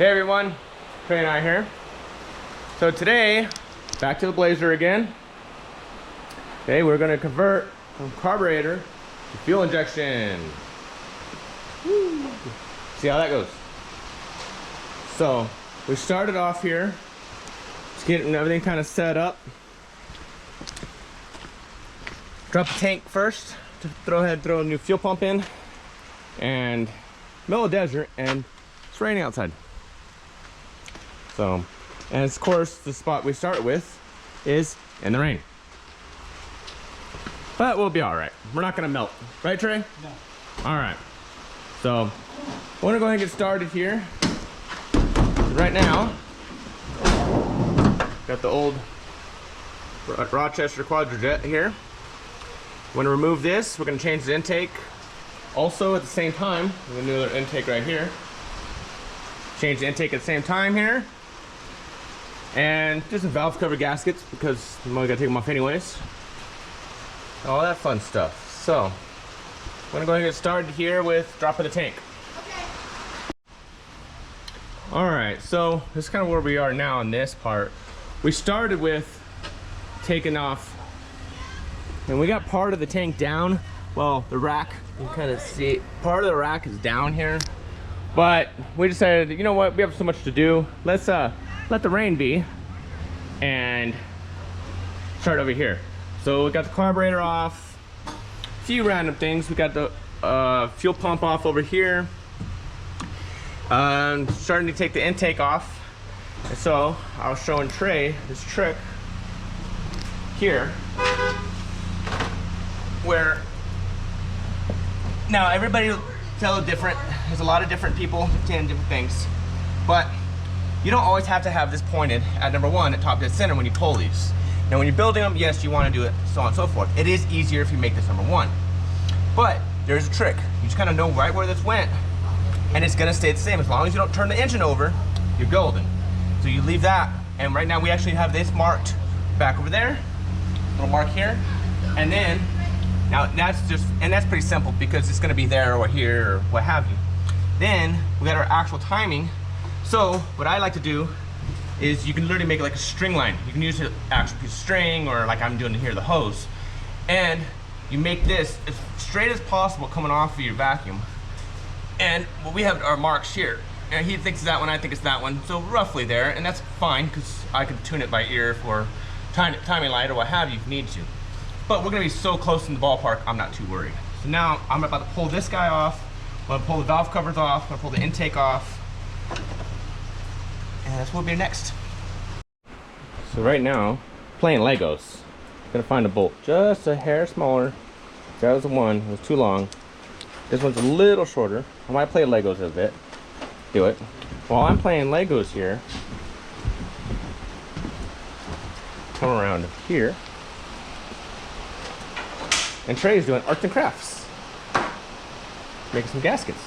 Hey everyone, Trey and I here. So today, back to the Blazer again. Okay, we're gonna convert from carburetor to fuel injection. Woo. See how that goes. So, we started off here, just getting everything kind of set up. Drop the tank first to throw a new fuel pump in, and middle of the desert, and it's raining outside. So, and of course, the spot we start with is in the rain. But we'll be all right. We're not gonna melt, right, Trey? No. All right. So, I want to go ahead and get started here. Right now, got the old Rochester Quadrajet here. We're gonna remove this. We're gonna change the intake. Also, at the same time, we're gonna do another intake right here. Change the intake at the same time here. And just some valve cover gaskets because I'm only gonna take them off anyways. All that fun stuff. So, I'm gonna go ahead and get started here with dropping the tank. Okay. All right, so this is kind of where we are now on this part. We started with taking off, and we got part of the tank down. Well, the rack, you can kind of see, part of the rack is down here. But we decided, you know what, we have so much to do. Let's let the rain be and start over here. So we got the carburetor off, a few random things. We got the fuel pump off over here. Starting to take the intake off. And so I was showing Trey this trick here where now everybody tell it different. There's a lot of different people saying different things, but you don't always have to have this pointed at number one at top dead center when you pull these. Now when you're building them, yes, you want to do it so on and so forth. It is easier if you make this number one, but there's a trick. You just kind of know right where this went, and it's gonna stay the same. As long as you don't turn the engine over, you're golden. So you leave that, and right now we actually have this marked back over there, little mark here, and then now that's just, and that's pretty simple because it's gonna be there or here or what have you. Then we got our actual timing. So what I like to do is you can literally make it like a string line. You can use an actual piece of string, or like I'm doing here, the hose. And you make this as straight as possible coming off of your vacuum. And well, we have our marks here. And he thinks it's that one, I think it's that one. So roughly there, and that's fine because I can tune it by ear for timing light or what have you if you need to. But we're gonna be so close in the ballpark, I'm not too worried. So now I'm about to pull this guy off. I'm gonna pull the valve covers off. I'm gonna pull the intake off. And that's what will be next. So right now, playing Legos. Gonna find a bolt just a hair smaller. That was the one, it was too long. This one's a little shorter. I might play Legos a bit. Do it. While I'm playing Legos here, come around here. And Trey's doing arts and crafts. Making some gaskets.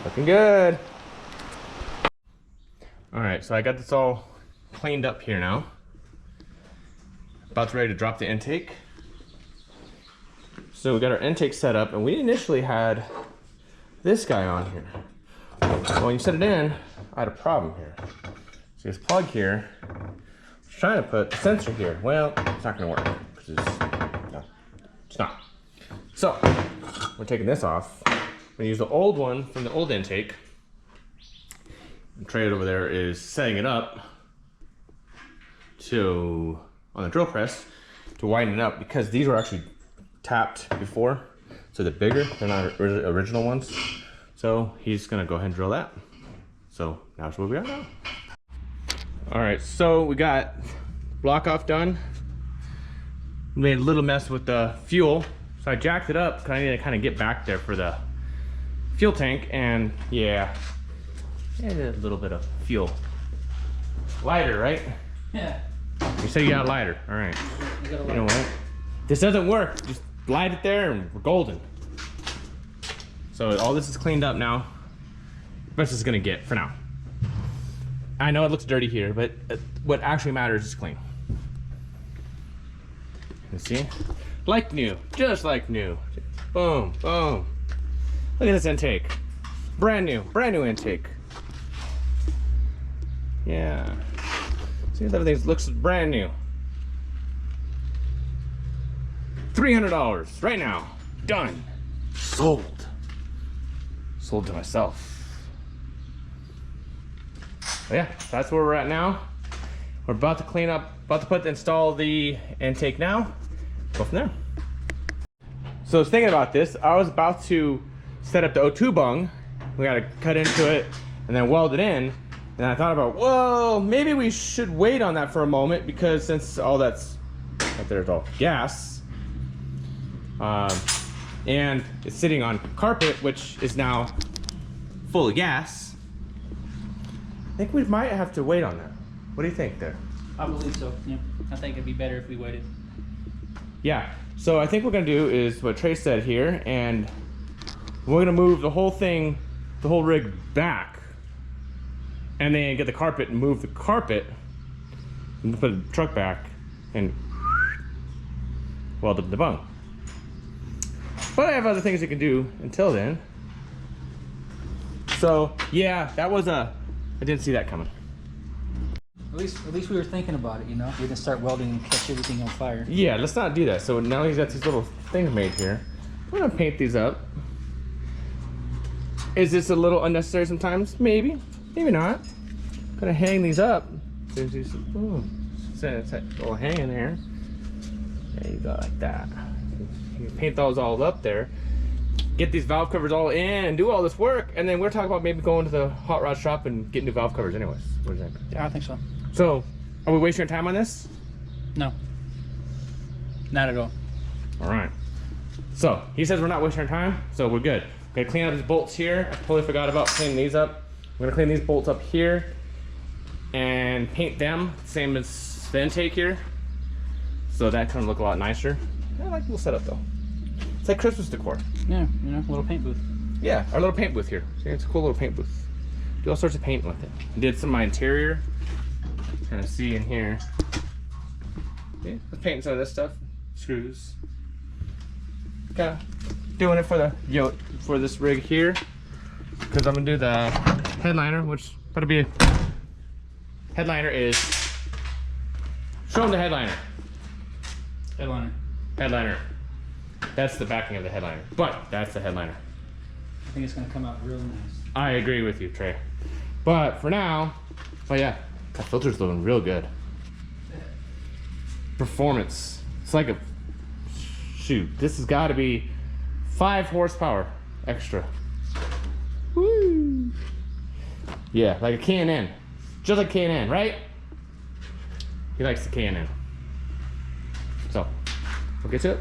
Looking good. All right, so I got this all cleaned up here now. About to ready to drop the intake. So we got our intake set up, and we initially had this guy on here. Well, when you set it in, I had a problem here. So this plug here, I was trying to put the sensor here. Well, it's not gonna work because it's not. So we're taking this off. I'm gonna use the old one from the old intake. And Trey over there is setting it up to on the drill press to widen it up because these were actually tapped before, so they're bigger. They're not original ones. So he's gonna go ahead and drill that. So that's where we are now. All right, so we got block off done. Made a little mess with the fuel, so I jacked it up because I need to kind of get back there for the fuel tank, and yeah, a little bit of fuel. Lighter, right? Yeah. You said you got a lighter. All right. You know what? This doesn't work. Just light it there and we're golden. So all this is cleaned up now. Best it's gonna get for now. I know it looks dirty here, but what actually matters is clean. You see? Like new, just like new. Boom, boom. Look at this intake. Brand new intake. Yeah. See, everything looks brand new. $300 right now. Done. Sold. Sold to myself. But yeah, that's where we're at now. We're about to clean up, install the intake now. Go from there. So I was thinking about this. I was about to set up the O2 bung. We gotta cut into it and then weld it in. And I thought about, well, maybe we should wait on that for a moment, because since all that's right there's all gas, and it's sitting on carpet, which is now full of gas, I think we might have to wait on that. What do you think there? I believe so, yeah. I think it'd be better if we waited. Yeah, so I think what we're gonna do is what Trey said here, and we're gonna move the whole thing, the whole rig back, and then get the carpet and move the carpet, and put the truck back, and weld up the bung. But I have other things I can do until then. So yeah, that was I didn't see that coming. At least we were thinking about it, you know? We didn't start welding and catch everything on fire. Yeah, let's not do that. So now he's got these little things made here. I'm gonna paint these up. Is this a little unnecessary sometimes? Maybe, maybe not. Gonna hang these up. There's these, ooh, it's that little hanging there. There you go, like that. You can paint those all up there. Get these valve covers all in and do all this work, and then we're talking about maybe going to the hot rod shop and getting new valve covers anyways. What do you think? Yeah, I think so. So, are we wasting our time on this? No. Not at all. All right. So, he says we're not wasting our time, so we're good. Gonna clean up these bolts here. I totally forgot about cleaning these up. We're gonna clean these bolts up here and paint them, same as the intake here. So that kind of look a lot nicer. I like the little setup though. It's like Christmas decor. Yeah, you know, a little paint booth. Yeah, our little paint booth here. See, it's a cool little paint booth. Do all sorts of painting with it. Did some of my interior. Kind of see in here. Yeah, let's paint some of this stuff. Screws. Kind of doing it for the for this rig here, because I'm gonna do the headliner, which gotta be headliner is. Show them the headliner. Headliner. Headliner. That's the backing of the headliner, but that's the headliner. I think it's gonna come out real nice. I agree with you, Trey. But for now, oh yeah, that filter's looking real good. Performance. It's like a, shoot, this has got to be 5 horsepower extra. Woo! Yeah, like a K&N. Just like K&N, right? He likes the K&N. So, we'll get to it.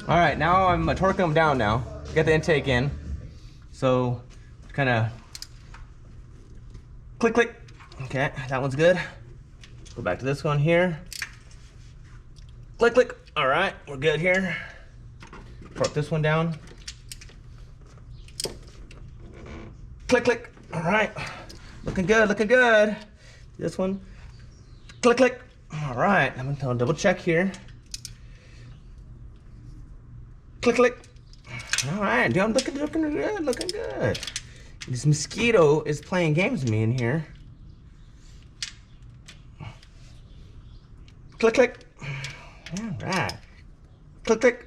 All right, now I'm torquing them down now. Get the intake in. So, kind of click, click. Okay, that one's good. Go back to this one here. Click, click. All right, we're good here. Torque this one down. Click, click. All right, looking good, looking good. This one, click, click. All right, I'm gonna double check here. Click, click. All right, dude, I'm looking good, looking good. This mosquito is playing games with me in here. Click, click. All right. Click, click.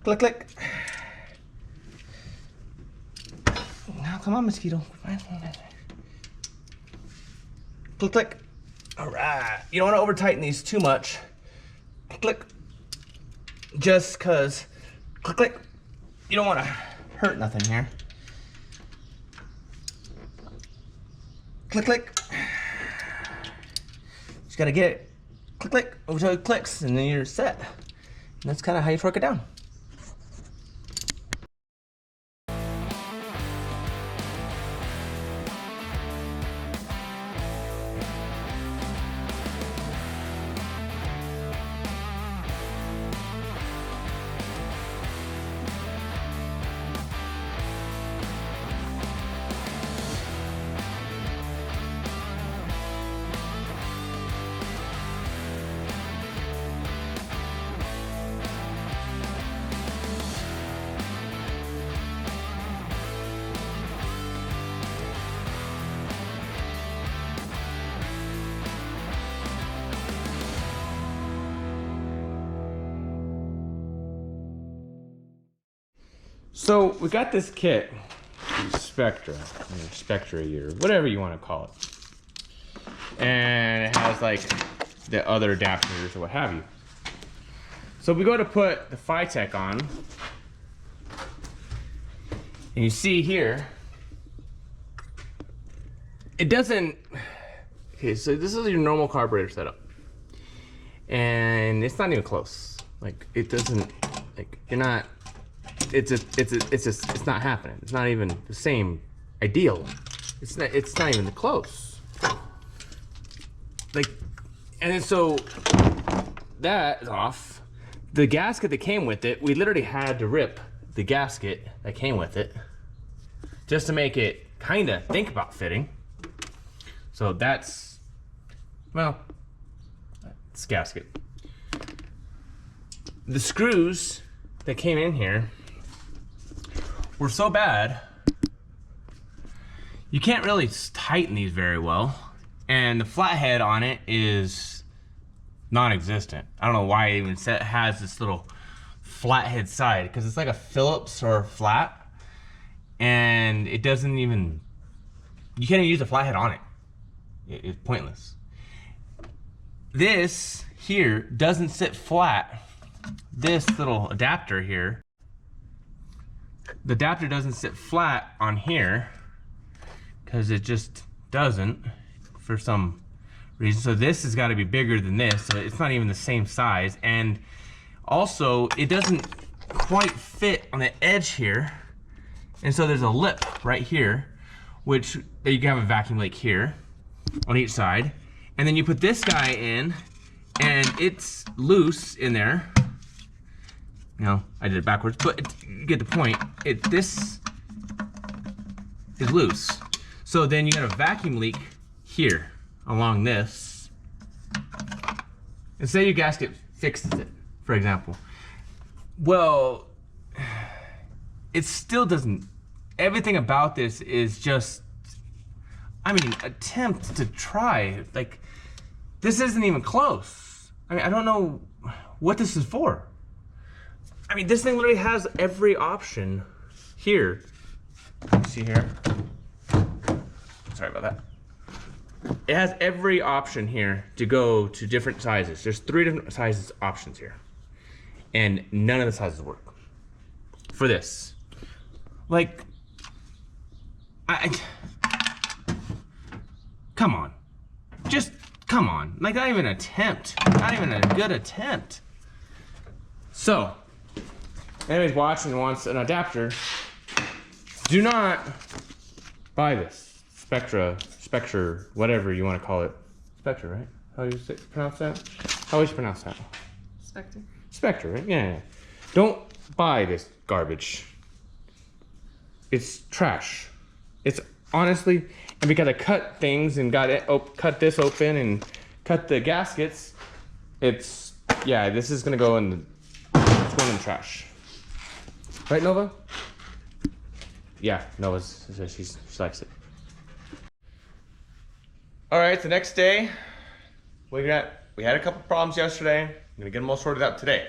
Click, click. Now, come on, mosquito. Click, click. All right. You don't want to over tighten these too much. Click. Just because, click, click. You don't want to hurt nothing here. Click, click. Just gotta get it. Click, click. Until it clicks, and then you're set. And that's kind of how you torque it down. So we got this kit, Spectra, or whatever you want to call it. And it has like the other adapters or what have you. So we go to put the Phytech on, and you see here, it doesn't, okay, so this is your normal carburetor setup. And it's not even close. Like, it doesn't, like, you're not, it's not happening. It's not even the same ideal. It's not even close. Like, and then so that is off. The gasket that came with it, we literally had to rip the gasket that came with it just to make it kind of think about fitting. So that's, well, it's gasket. The screws that came in here were so bad, you can't really tighten these very well. And the flathead on it is non-existent. I don't know why it even has this little flathead side, because it's like a Phillips or a flat, and it doesn't even, you can't even use a flathead on it. It's pointless. This here doesn't sit flat. This little adapter here, the adapter doesn't sit flat on here because it just doesn't for some reason. So this has got to be bigger than this, so it's not even the same size. And also it doesn't quite fit on the edge here, and so there's a lip right here, which you can have a vacuum leak here on each side, and then you put this guy in and it's loose in there. No, I did it backwards, but you get the point. This is loose. So then you got a vacuum leak here along this. And say your gasket fixes it, for example. Well, it still doesn't, everything about this is just, I mean, attempt to try. Like, this isn't even close. I mean, I don't know what this is for. I mean, this thing literally has every option here. See here? Sorry about that. It has every option here to go to different sizes. There's 3 different sizes options here. And none of the sizes work for this. Like, come on. Just, come on. Like, not even an attempt. Not even a good attempt. So, anybody's watching and wants an adapter, do not buy this. Spectra, whatever you want to call it. Spectra, right? How do you pronounce that? How would you pronounce that? Spectre. Spectra, right? Yeah. Don't buy this garbage. It's trash. It's honestly, and because I cut things and got it, cut this open and cut the gaskets, it's, yeah, this is gonna go in the, it's going in the trash. Right, Nova? Yeah, Nova's, she likes it. All right, the next day, we had a couple problems yesterday. I'm gonna get them all sorted out today.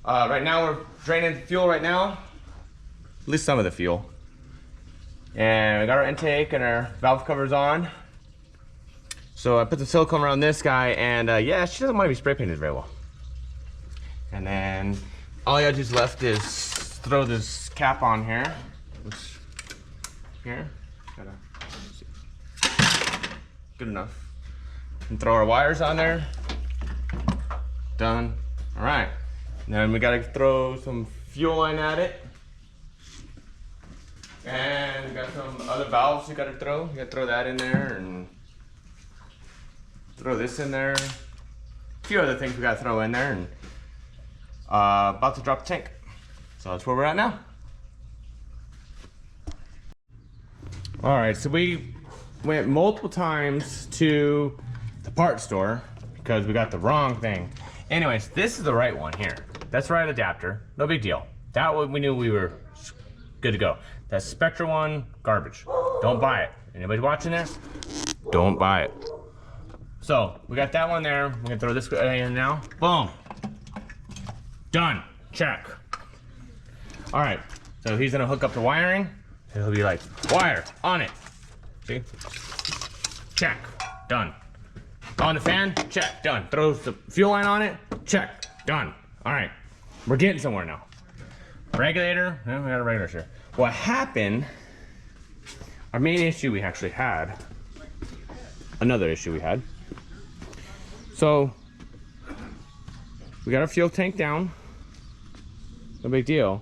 Right now we're draining fuel right now, at least some of the fuel. And we got our intake and our valve covers on. So I put the silicone around this guy, and yeah, she doesn't want to be spray painted very well. And then all you gotta do left is throw this cap on here. Here, good enough. And throw our wires on there. Done. All right. Then we gotta throw some fuel line at it. And we got some other valves you gotta throw. You gotta throw that in there and throw this in there. A few other things we gotta throw in there, and about to drop the tank. So that's where we're at now. All right, so we went multiple times to the parts store because we got the wrong thing. Anyways, this is the right one here. That's the right adapter, no big deal. That one we knew we were good to go. That Spectra one, garbage. Don't buy it. Anybody watching this? Don't buy it. So we got that one there. We're gonna throw this in now. Boom. Done. Check. All right. So he's gonna hook up the wiring. He'll be like, wire on it. See? Check. Done. On the fan. Check. Done. Throws the fuel line on it. Check. Done. All right. We're getting somewhere now. Regulator. No, we got a regulator here. What happened? Our main issue we actually had. Another issue we had. So we got our fuel tank down. No big deal.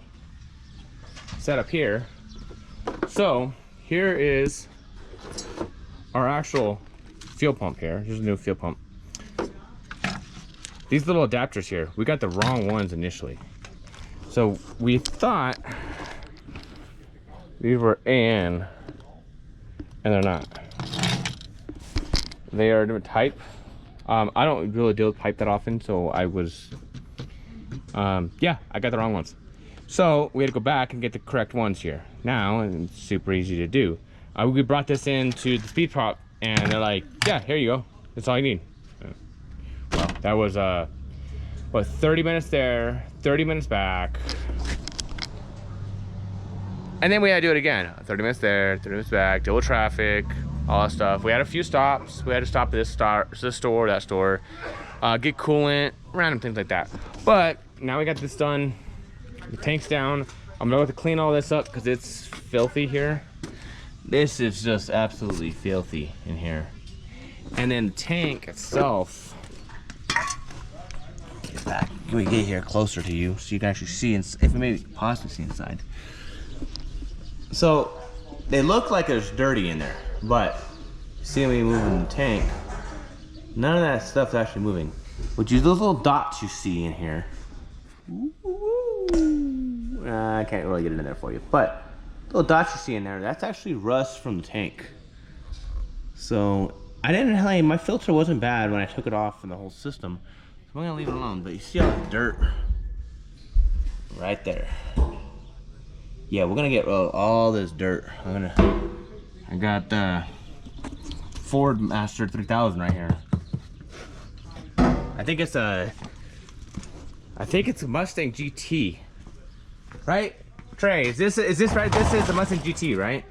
Set up here. So here is our actual fuel pump here. Here's a new fuel pump. These little adapters here, we got the wrong ones initially. So we thought these were AN, and they're not. They are a different type. I don't really deal with pipe that often, so I was, yeah, I got the wrong ones. So we had to go back and get the correct ones here. Now, and it's super easy to do. We brought this into the speed prop, and they're like, yeah, here you go. That's all you need. Well, that was, what, 30 minutes there, 30 minutes back. And then we had to do it again. 30 minutes there, 30 minutes back, double traffic, all that stuff. We had a few stops. We had to stop at this store, that store, get coolant, random things like that. But now we got this done. The tank's down. I'm gonna have to clean all this up because it's filthy here. This is just absolutely filthy in here. And then the tank itself. Get back. Let me get here closer to you so you can actually see, if we maybe possibly see inside. So they look like there's dirty in there, but see when you move in the tank, none of that stuff's actually moving. Which is those little dots you see in here. I can't really get it in there for you, but the little dots you see in there, that's actually rust from the tank. So I didn't really, my filter wasn't bad when I took it off in the whole system, so I'm gonna leave it alone. But you see all the dirt right there. Yeah, we're gonna get rid of all this dirt. I got the Ford Master 3000 right here. I think it's a Mustang GT, right? Trey, is this right? This is the Mustang GT, right?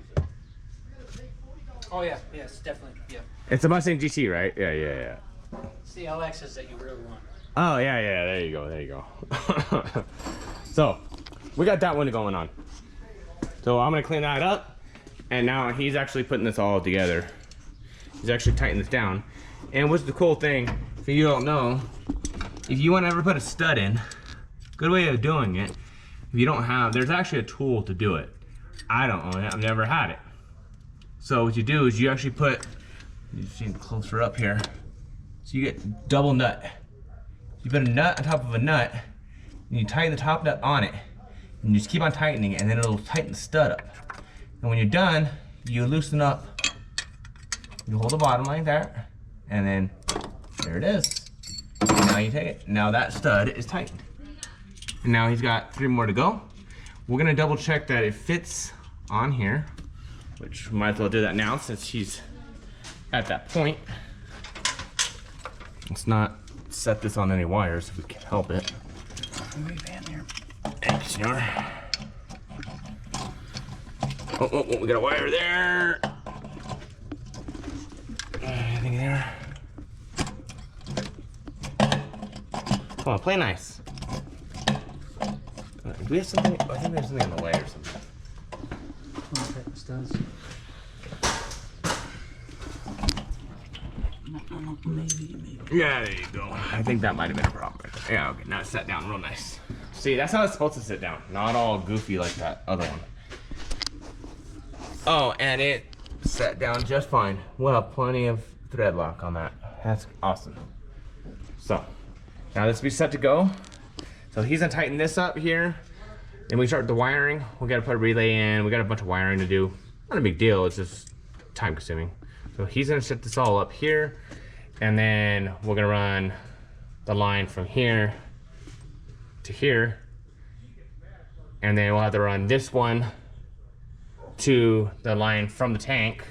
Oh yeah, yes, definitely, yeah. It's a Mustang GT, right? Yeah. It's the LXs that you really want. Oh yeah, there you go. So we got that one going on. So I'm gonna clean that up, and now he's actually putting this all together. He's actually tightening this down. And what's the cool thing, if you don't know, if you want to ever put a stud in, good way of doing it, if you don't have, there's actually a tool to do it. I don't own it, I've never had it. So what you do is you actually put, you see it closer up here, so you get double nut. You put a nut on top of a nut, and you tighten the top nut on it, and you just keep on tightening it, and then it'll tighten the stud up. And when you're done, you loosen up, you hold the bottom like that, and then there it is. And now you take it, now that stud is tightened. And now he's got 3 more to go. We're gonna double check that it fits on here, which we might as well do that now since he's at that point. Let's not set this on any wires if we can help it. Thank you, senor. Oh, we got a wire there. Anything there? Come on, play nice. Do we have something? I think there's something in the way or something. Okay, this does. Maybe. Yeah, there you go. I think that might have been a problem. Yeah, okay, now it's set down real nice. See, that's how it's supposed to sit down. Not all goofy like that other one. Oh, and it sat down just fine. Well, plenty of thread lock on that. That's awesome. So, now this will be set to go. So he's gonna tighten this up here. Then we start the wiring. We gotta put a relay in. We got a bunch of wiring to do. Not a big deal, it's just time consuming. So he's gonna set this all up here. And then we're gonna run the line from here to here. And then we'll have to run this one to the line from the tank.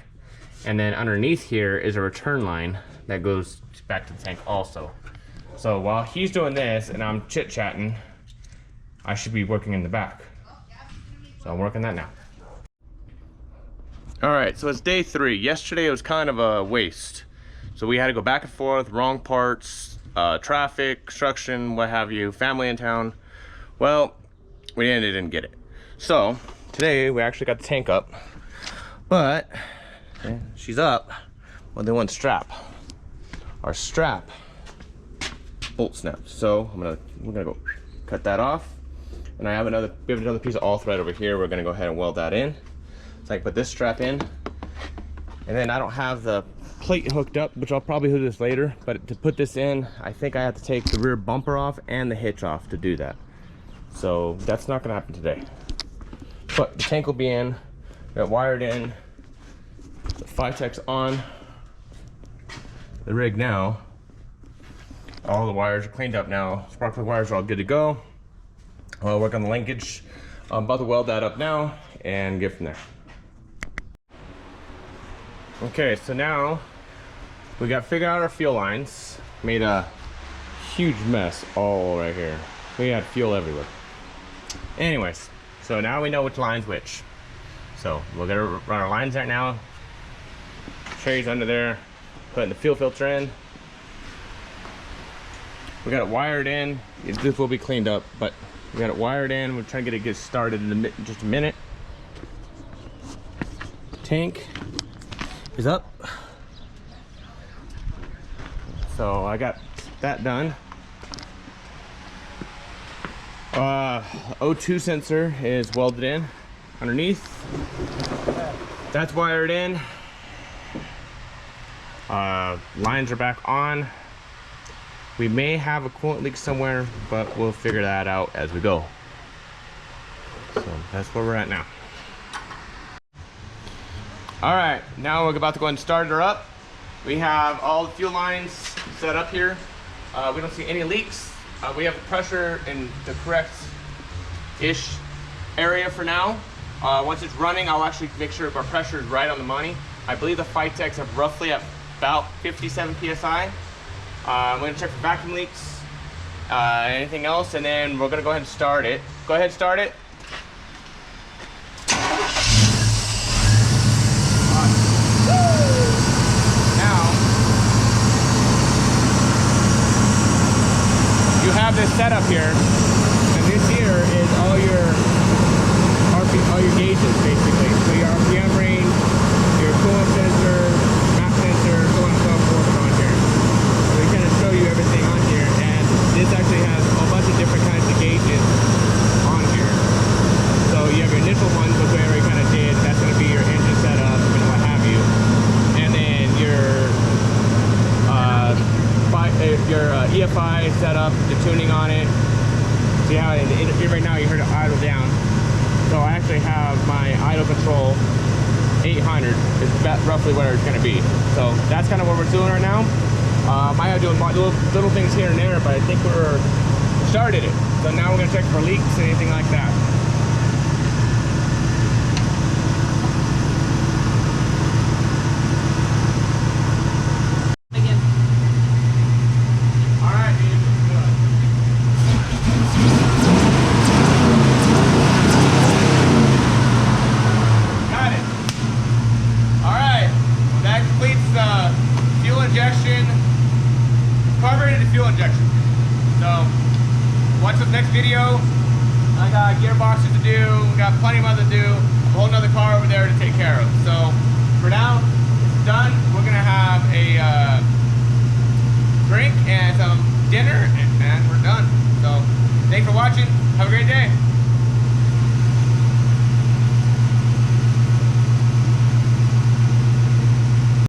And then underneath here is a return line that goes back to the tank also. So while he's doing this and I'm chit-chatting, I should be working in the back. So I'm working that now. All right, so it's day 3. Yesterday it was kind of a waste. So we had to go back and forth, wrong parts, traffic, construction, what have you, family in town. Well, we didn't get it. So today we actually got the tank up, but she's up with the one strap. Our strap bolt snapped. So we're gonna go cut that off. And we have another piece of all thread over here. We're gonna go ahead and weld that in. So I can put this strap in. And then I don't have the plate hooked up, which I'll probably hook this later, but to put this in, I think I have to take the rear bumper off and the hitch off to do that. So that's not gonna happen today. But the tank will be in, got wired in, the 5-tech's on the rig now. All the wires are cleaned up now. Spark plug wires are all good to go. I'll work on the linkage. I'm about to weld that up now and get from there. Okay, so now we got figured out our fuel lines. Made a huge mess all right here. We had fuel everywhere. Anyways, so now we know which line's which. So we're gonna run our lines right now. Trays under there, putting the fuel filter in. We got it wired in. This will be cleaned up, but we got it wired in. We're trying to get started in just a minute. Tank is up. So I got that done. O2 sensor is welded in underneath. That's wired in. Lines are back on. We may have a coolant leak somewhere, but we'll figure that out as we go. So that's where we're at now. All right, now we're about to go ahead and start her up. We have all the fuel lines set up here. We don't see any leaks. We have the pressure in the correct-ish area for now. Once it's running, I'll actually make sure our pressure is right on the money. I believe the 5-techs are roughly at about 57 PSI. I'm gonna check for vacuum leaks, anything else, and then we're gonna go ahead and start it. Go ahead and start it. Now, you have this setup here, and this here is all your gauges basically. So your RPM range, your coolant sensor, map sensor, so on and so forth on here. So we kind of show you everything on here, and this actually has a bunch of different kinds of gauges on here. So you have your initial ones, which we already kind of did. That's going to be your engine setup and what have you. And then your EFI setup, the tuning on it. See how right now you heard it idle down. So I actually have my idle control 800 is roughly where it's going to be. So that's kind of what we're doing right now. I have doing little things here and there, but I think we're started it. So now we're going to check for leaks and anything like that. I got gearboxes to do, we got plenty of other to do, a whole nother car over there to take care of. So for now, it's done. We're gonna have a drink and some dinner, and we're done. So thanks for watching. Have a great day.